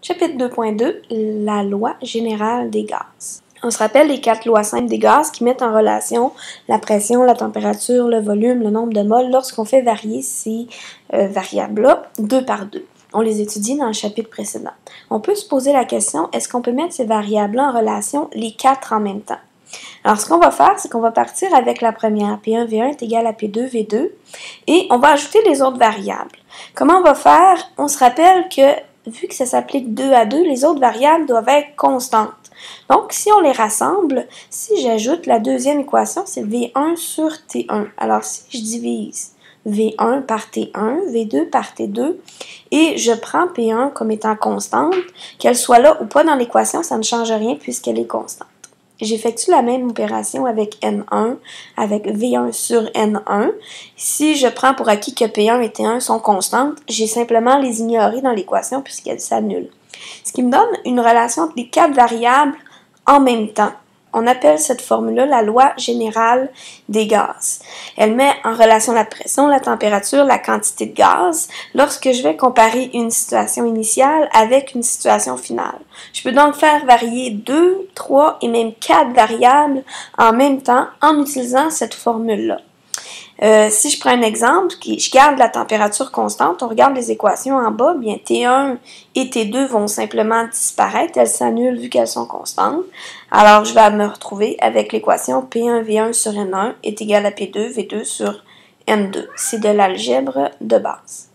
Chapitre 2.2, la loi générale des gaz. On se rappelle les 4 lois simples des gaz qui mettent en relation la pression, la température, le volume, le nombre de moles lorsqu'on fait varier ces variables-là 2 par 2. On les étudie dans le chapitre précédent. On peut se poser la question, est-ce qu'on peut mettre ces variables-là en relation les 4 en même temps? Alors, ce qu'on va faire, c'est qu'on va partir avec la première. P1V1 est égal à P2V2 et on va ajouter les autres variables. Comment on va faire? On se rappelle que vu que ça s'applique 2 à 2, les autres variables doivent être constantes. Donc, si on les rassemble, si j'ajoute la deuxième équation, c'est V1 sur T1. Alors, si je divise V1 par T1, V2 par T2, et je prends P1 comme étant constante, qu'elle soit là ou pas dans l'équation, ça ne change rien puisqu'elle est constante. J'effectue la même opération avec N1, avec V1 sur N1. Si je prends pour acquis que P1 et T1 sont constantes, j'ai simplement les ignorer dans l'équation puisqu'elles s'annulent. Ce qui me donne une relation entre les 4 variables en même temps. On appelle cette formule-là la loi générale des gaz. Elle met en relation la pression, la température, la quantité de gaz lorsque je vais comparer une situation initiale avec une situation finale. Je peux donc faire varier 2, 3 et même 4 variables en même temps en utilisant cette formule-là. Si je prends un exemple, je garde la température constante, on regarde les équations en bas, bien T1 et T2 vont simplement disparaître, elles s'annulent vu qu'elles sont constantes. Alors, je vais me retrouver avec l'équation P1V1 sur N1 est égal à P2V2 sur N2. C'est de l'algèbre de base.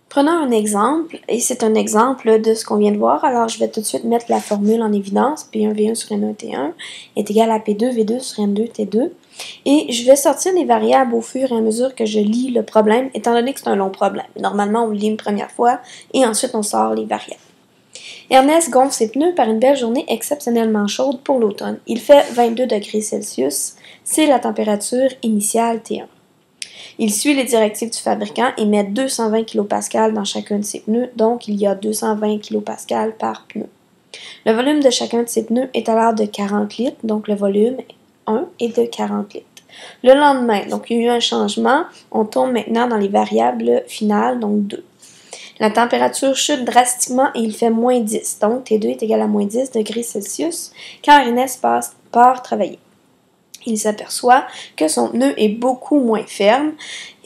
Prenons un exemple, et c'est un exemple de ce qu'on vient de voir, alors je vais tout de suite mettre la formule en évidence, P1V1 sur N1 T1 est égal à P2V2 sur N2 T2, et je vais sortir les variables au fur et à mesure que je lis le problème, étant donné que c'est un long problème. Normalement, on le lit une première fois, et ensuite on sort les variables. Ernest gonfle ses pneus par une belle journée exceptionnellement chaude pour l'automne. Il fait 22 degrés Celsius, c'est la température initiale T1. Il suit les directives du fabricant et met 220 kPa dans chacun de ses pneus, donc il y a 220 kPa par pneu. Le volume de chacun de ses pneus est alors de 40 litres, donc le volume 1 est de 40 litres. Le lendemain, donc il y a eu un changement, on tombe maintenant dans les variables finales, donc 2. La température chute drastiquement et il fait moins 10, donc T2 est égal à moins 10 degrés Celsius quand Ernest part travailler. Il s'aperçoit que son pneu est beaucoup moins ferme.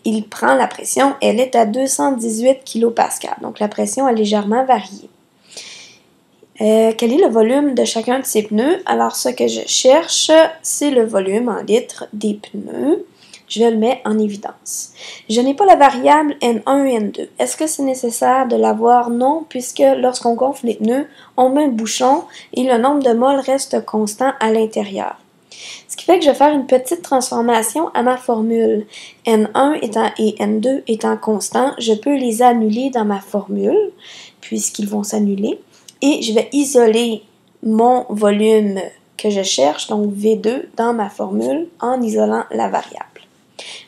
Il prend la pression, elle est à 218 kPa. Donc la pression a légèrement varié. Quel est le volume de chacun de ces pneus? Alors ce que je cherche, c'est le volume en litres des pneus. Je le mets en évidence. Je n'ai pas la variable N1 et N2. Est-ce que c'est nécessaire de l'avoir? Non, puisque lorsqu'on gonfle les pneus, on met un bouchon et le nombre de moles reste constant à l'intérieur. Ce qui fait que je vais faire une petite transformation à ma formule. N1 et N2 étant constants, je peux les annuler dans ma formule, puisqu'ils vont s'annuler. Et je vais isoler mon volume que je cherche, donc V2, dans ma formule, en isolant la variable.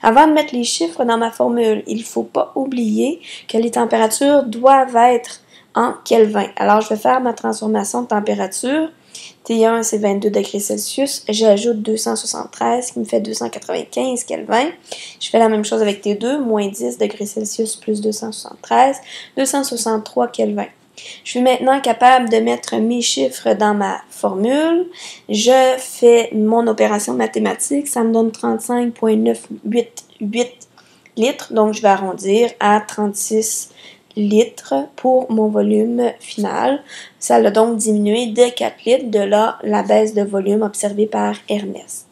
Avant de mettre les chiffres dans ma formule, il ne faut pas oublier que les températures doivent être en Kelvin. Alors, je vais faire ma transformation de température. T1, c'est 22 degrés Celsius. J'ajoute 273, qui me fait 295 Kelvin. Je fais la même chose avec T2, moins 10 degrés Celsius plus 273, 263 Kelvin. Je suis maintenant capable de mettre mes chiffres dans ma formule. Je fais mon opération mathématique. Ça me donne 35,988 litres. Donc, je vais arrondir à 36 litres pour mon volume final. Ça a donc diminué de 4 litres, de là la baisse de volume observée par Ernest.